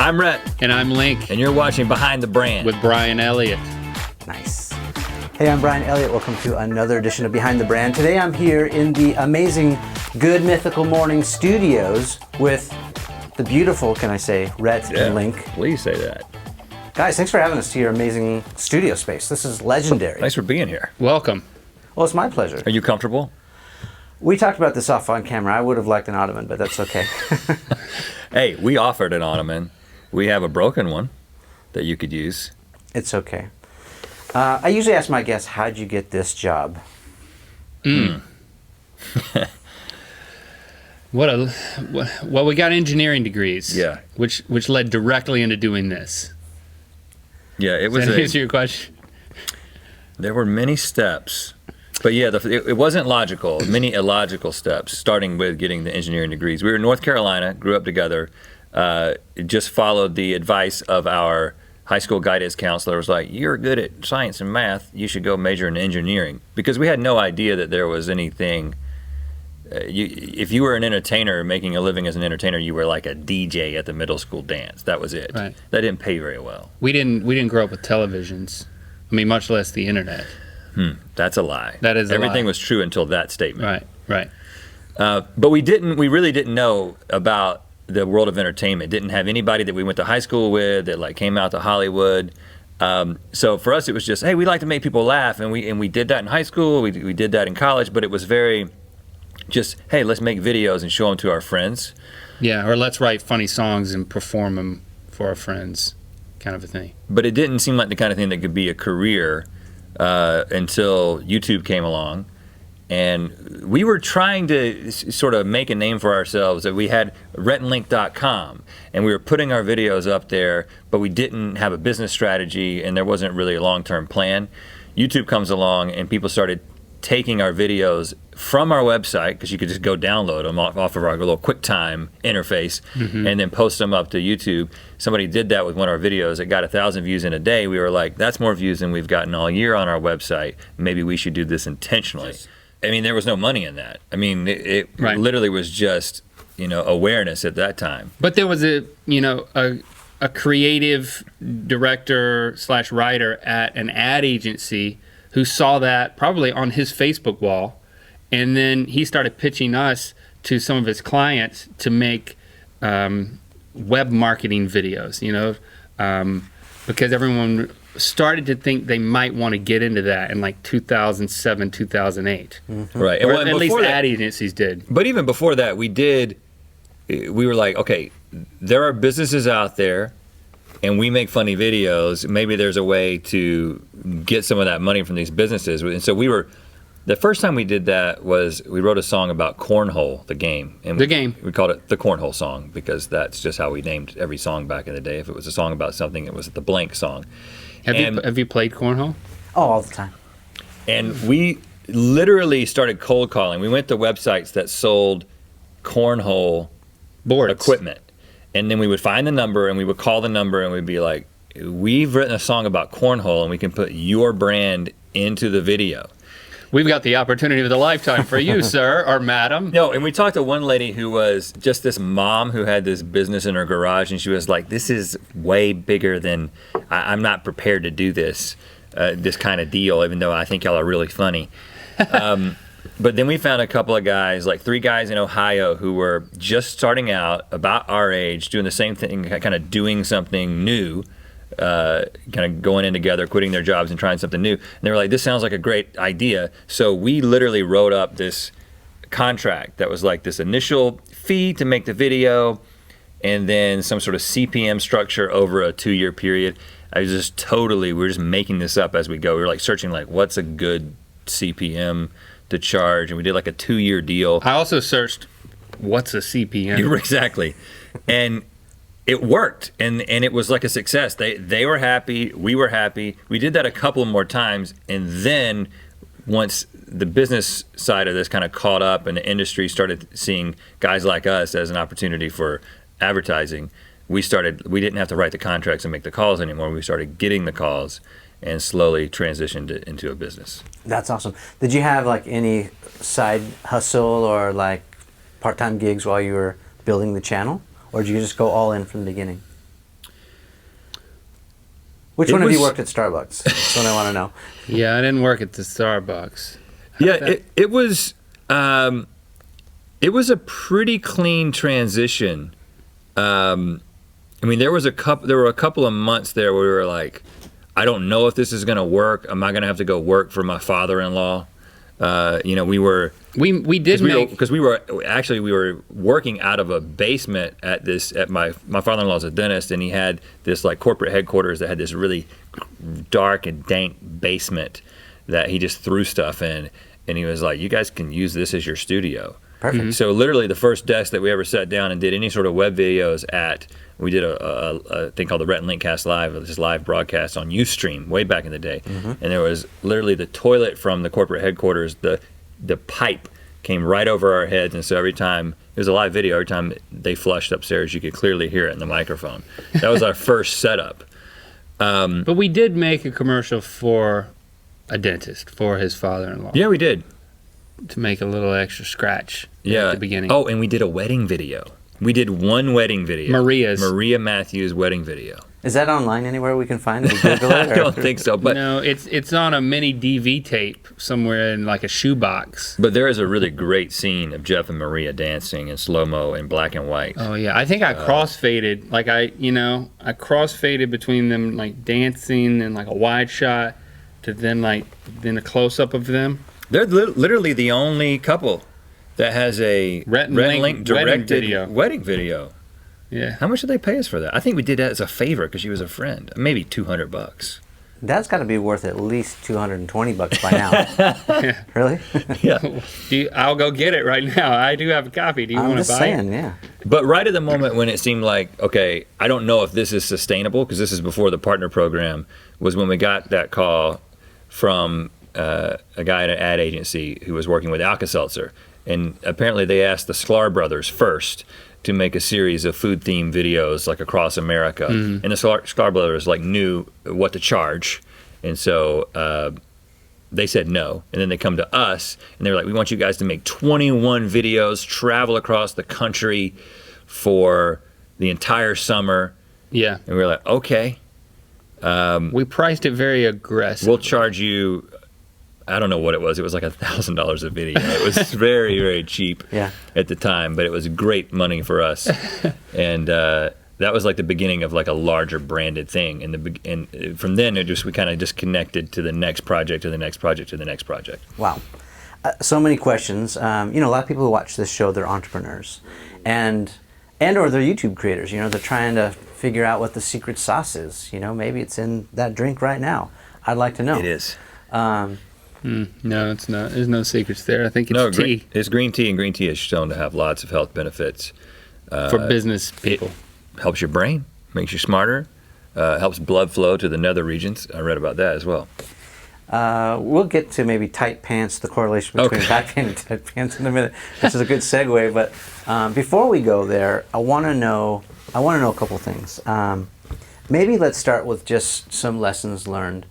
I'm Rhett. And I'm Link. And you're watching Behind the Brand with Brian Elliott. Nice. Hey, I'm Brian Elliott. Welcome to another edition of Behind the Brand. Today I'm here in the amazing Good Mythical Morning studios with the beautiful, can I say, Rhett and Link. Please say that. Guys, thanks for having us to your amazing studio space. This is legendary. Thanks for being here. Welcome. Well, it's my pleasure. Are you comfortable? We talked about this off on camera. I would have liked an ottoman, but that's okay. Hey, we offered an ottoman. We have a broken one that you could use. It's okay. I usually ask my guests, how'd you get this job? Well, we got engineering degrees. Yeah. Which led directly into doing this. Yeah, it was. Does that answer your question? There were many steps, but yeah, it wasn't logical. Many illogical steps, starting with getting the engineering degrees. We were in North Carolina, grew up together. Just followed the advice of our high school guidance counselor. Was like, "You're good at science and math. You should go major in engineering," because we had no idea that there was anything. If you were an entertainer making a living as an entertainer, you were like a DJ at the middle school dance. That was it. Right. That didn't pay very well. We didn't grow up with televisions. I mean, much less the internet. That's a lie. That is a Everything lie. was true until that statement. Right. But we really didn't know about the world of entertainment. Didn't have anybody that we went to high school with that like came out to Hollywood. So for us, it was just, hey, we like to make people laugh, and we did that in high school. We did that in college, but it was very just, hey, let's make videos and show them to our friends. Yeah, or let's write funny songs and perform them for our friends, kind of a thing. But it didn't seem like the kind of thing that could be a career until YouTube came along. And we were trying to sort of make a name for ourselves. That we had RhettLink.com, and we were putting our videos up there, but we didn't have a business strategy, and there wasn't really a long-term plan. YouTube comes along, and people started taking our videos from our website, because you could just go download them off of our little QuickTime interface, and then post them up to YouTube. Somebody did that with one of our videos. It got 1,000 views in a day. We were like, that's more views than we've gotten all year on our website. Maybe we should do this intentionally. I mean, there was no money in that. I mean, it Right. literally was just, awareness at that time. But there was a creative director / writer at an ad agency who saw that probably on his Facebook wall, and then he started pitching us to some of his clients to make web marketing videos, because everyone started to think they might want to get into that in like 2007, 2008. Right. Or And at least before that- ad agencies did. But even before that, we were like, okay, there are businesses out there, and we make funny videos. Maybe there's a way to get some of that money from these businesses. And so the first time we did that was we wrote a song about cornhole, the game. And we called it the Cornhole Song, because that's just how we named every song back in the day. If it was a song about something, it was the blank song. Have you played cornhole? Oh, all the time. And we literally started cold calling. We went to websites that sold cornhole Boards. equipment. And then we would find the number, and we would call the number, and we'd be like, we've written a song about cornhole, and we can put your brand into the video. We've got the opportunity of a lifetime for you, sir or madam. No, and we talked to one lady who was just this mom who had this business in her garage, and she was like, this is way bigger than, I'm not prepared to do this kind of deal, even though I think y'all are really funny. But then we found a couple of guys, like 3 guys in Ohio, who were just starting out, about our age, doing the same thing, kind of doing something new, kind of going in together, quitting their jobs and trying something new. And they were like, this sounds like a great idea. So we literally wrote up this contract that was like this initial fee to make the video, and then some sort of CPM structure over a 2-year period. We were just making this up as we go. We were like searching like, what's a good CPM to charge, and we did like a 2-year deal. I also searched, what's a CPM? Exactly. And it worked, and it was like a success. They were happy, we were happy. We did that a couple more times, and then once the business side of this kind of caught up and the industry started seeing guys like us as an opportunity for advertising, we didn't have to write the contracts and make the calls anymore. We started getting the calls and slowly transitioned it into a business. That's awesome. Did you have like any side hustle or like part-time gigs while you were building the channel, or did you just go all in from the beginning? Which It one of you was- worked at Starbucks? That's what I want to know. Yeah, I didn't work at the Starbucks. Yeah, it was a pretty clean transition. I mean, there were a couple of months there where we were like, I don't know if this is going to work. Am I going to have to go work for my father-in-law? We did make because we were working out of a basement at my father-in-law's a dentist, and he had this like corporate headquarters that had this really dark and dank basement that he just threw stuff in, and he was like, you guys can use this as your studio. Perfect. So literally the first desk that we ever sat down and did any sort of web videos we did a thing called the Rhett Link Cast Live, this live broadcast on Ustream way back in the day. And there was literally the toilet from the corporate headquarters, the pipe came right over our heads, and so every time, it was a live video, every time they flushed upstairs, you could clearly hear it in the microphone. That was our first setup. But we did make a commercial for a dentist, for his father-in-law. Yeah, we did. To make a little extra scratch at the beginning. Oh, and we did a wedding video. We did one wedding video. Maria Matthews' wedding video. Is that online anywhere we can find it? We Google it, I don't think so, but no, it's on a mini DV tape somewhere in like a shoebox. But there is a really great scene of Jeff and Maria dancing in slow-mo in black and white. Oh yeah, I think I crossfaded. Like I crossfaded between them like dancing and like a wide shot to then a close-up of them. They're literally the only couple that has a Rhett Link directed wedding video. Yeah. How much did they pay us for that? I think we did that as a favor because she was a friend. Maybe $200. That's got to be worth at least $220 by now. Really? Yeah. I'll go get it right now. I do have a copy. Do you want to buy it? Yeah. But right at the moment when it seemed like, okay, I don't know if this is sustainable, because this is before the partner program, was when we got that call from a guy at an ad agency who was working with Alka-Seltzer. And apparently they asked the Sklar brothers first to make a series of food-themed videos like across America. And the Sklar brothers like knew what to charge. And so they said no. And then they come to us and they were like, we want you guys to make 21 videos, travel across the country for the entire summer. Yeah. And we were like, okay. We priced it very aggressive. We'll charge you, I don't know what it was. It was like $1,000 a video. It was very, very cheap at the time, but it was great money for us. And that was like the beginning of like a larger branded thing. And from then, we kind of just connected to the next project, to the next project, to the next project. Wow. So many questions. A lot of people who watch this show, they're entrepreneurs and or they're YouTube creators. They're trying to figure out what the secret sauce is. Maybe it's in that drink right now. I'd like to know. It is. No, it's not. There's no secrets there. I think it's tea. It's green tea, and green tea is shown to have lots of health benefits. For business people. It helps your brain, makes you smarter, helps blood flow to the nether regions. I read about that as well. We'll get to maybe tight pants, the correlation between back pain and tight pants in a minute, which is a good segue. But before we go there, I want to know a couple things. Maybe let's start with just some lessons learned,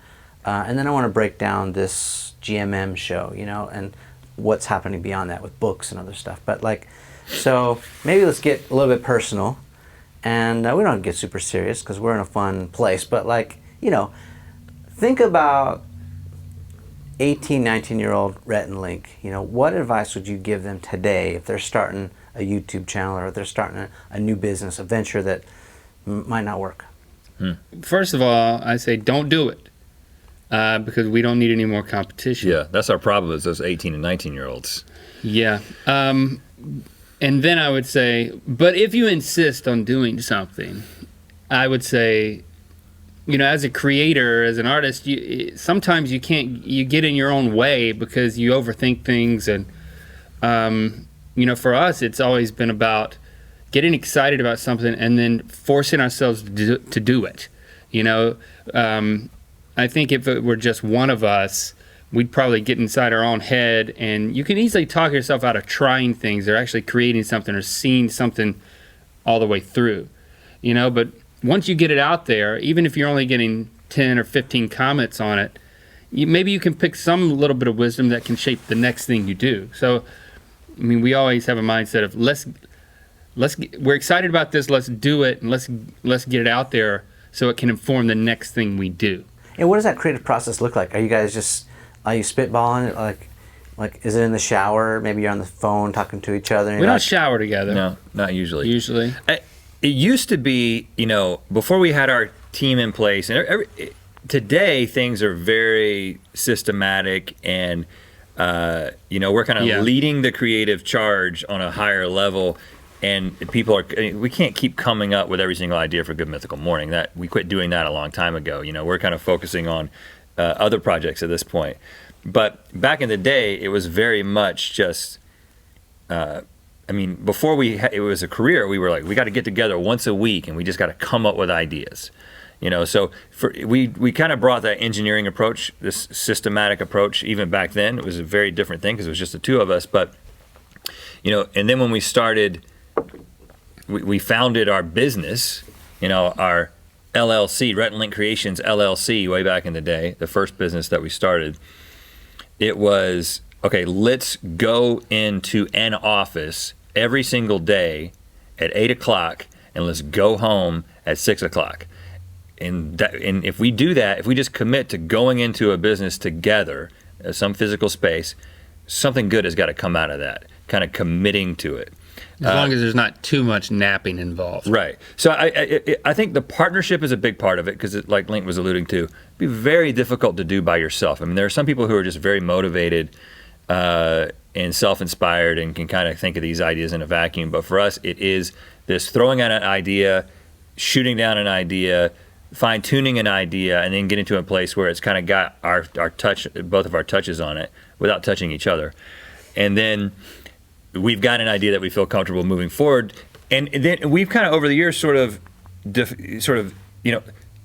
and then I want to break down this GMM show, and what's happening beyond that with books and other stuff. But so maybe let's get a little bit personal, and we don't get super serious because we're in a fun place. But think about 18, 19-year-old Rhett and Link. What advice would you give them today if they're starting a YouTube channel or if they're starting a new business, a venture that might not work? First of all, I say don't do it because we don't need any more competition. Yeah, that's our problem is those 18 and 19-year-olds. Yeah. And then I would say, but if you insist on doing something, I would say, as a creator, as an artist, sometimes you get in your own way because you overthink things. And, for us, it's always been about getting excited about something and then forcing ourselves to do it. I think if it were just one of us, we'd probably get inside our own head, and you can easily talk yourself out of trying things or actually creating something or seeing something all the way through. But once you get it out there, even if you're only getting 10 or 15 comments on it, maybe you can pick some little bit of wisdom that can shape the next thing you do. So, we always have a mindset of we're excited about this, let's do it, and let's get it out there so it can inform the next thing we do. And what does that creative process look like? Are you guys are you spitballing it like is it in the shower? Maybe you're on the phone talking to each other. And We you're don't shower together. No, not usually. Usually. It used to be, before we had our team in place, and today things are very systematic, and we're kind of leading the creative charge on a higher level, and we can't keep coming up with every single idea for Good Mythical Morning. That we quit doing that a long time ago. We're kind of focusing on other projects at this point. But back in the day, it was very much just. Before it was a career, we were like, we got to get together once a week, and we just got to come up with ideas. So we kind of brought that engineering approach, this systematic approach. Even back then, it was a very different thing because it was just the two of us. But and then when we started, we founded our business, our LLC, Rhett Link Creations LLC, way back in the day, the first business that we started. It was, okay, let's go into an office every single day at 8 o'clock, and let's go home at 6 o'clock. And if we do that, if we just commit to going into a business together, some physical space, something good has got to come out of that, kind of committing to it. As long as there's not too much napping involved. Right. So I think the partnership is a big part of it, because like Link was alluding to, it'd be very difficult to do by yourself. There are some people who are just very motivated and self-inspired and can kind of think of these ideas in a vacuum. But for us, it is this throwing out an idea, shooting down an idea, fine-tuning an idea, and then getting to a place where it's kind of got our touch, both of our touches on it, without touching each other. And then we've got an idea that we feel comfortable moving forward. And then we've kind of over the years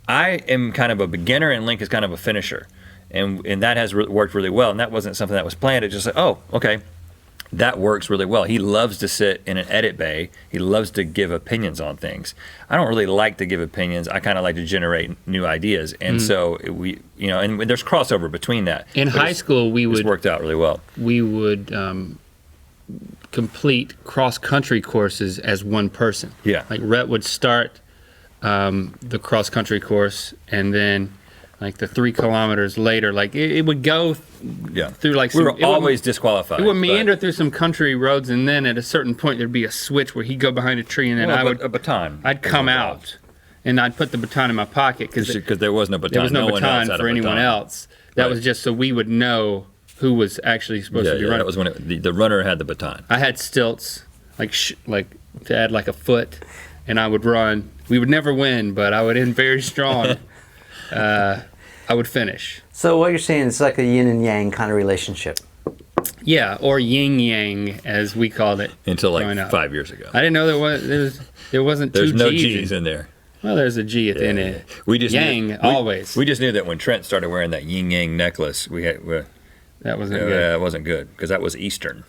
I am kind of a beginner and Link is kind of a finisher. And that has worked really well. And that wasn't something that was planned. It's just like, oh, okay, that works really well. He loves to sit in an edit bay. He loves to give opinions on things. I don't really like to give opinions. I kind of like to generate new ideas. And so and there's crossover between that. In high school, it's worked out really well. We would complete cross-country courses as one person. Yeah. Like Rhett would start the cross-country course, and then like the 3 kilometers later, like it would go through like we were always disqualified. It would meander through some country roads, and then at a certain point there'd be a switch where he'd go behind a tree, and then a baton. I'd come out, and I'd put the baton in my pocket because there was no baton. There was no baton for anyone else. That was just so we would know who was actually supposed to be running. That was when the runner had the baton. I had stilts, like to add like a foot, and I would run. We would never win, but I would end very strong. I would finish. So what you're saying is like a yin and yang kind of relationship. Yeah, or yin yang as we called it. Until like 5 years ago. I didn't know there wasn't There's two no G's. G's in there. Well, there's a G at the end of it. We just yang always. We just knew that when Trent started wearing that yin yang necklace, that wasn't good. That wasn't good because that was Eastern.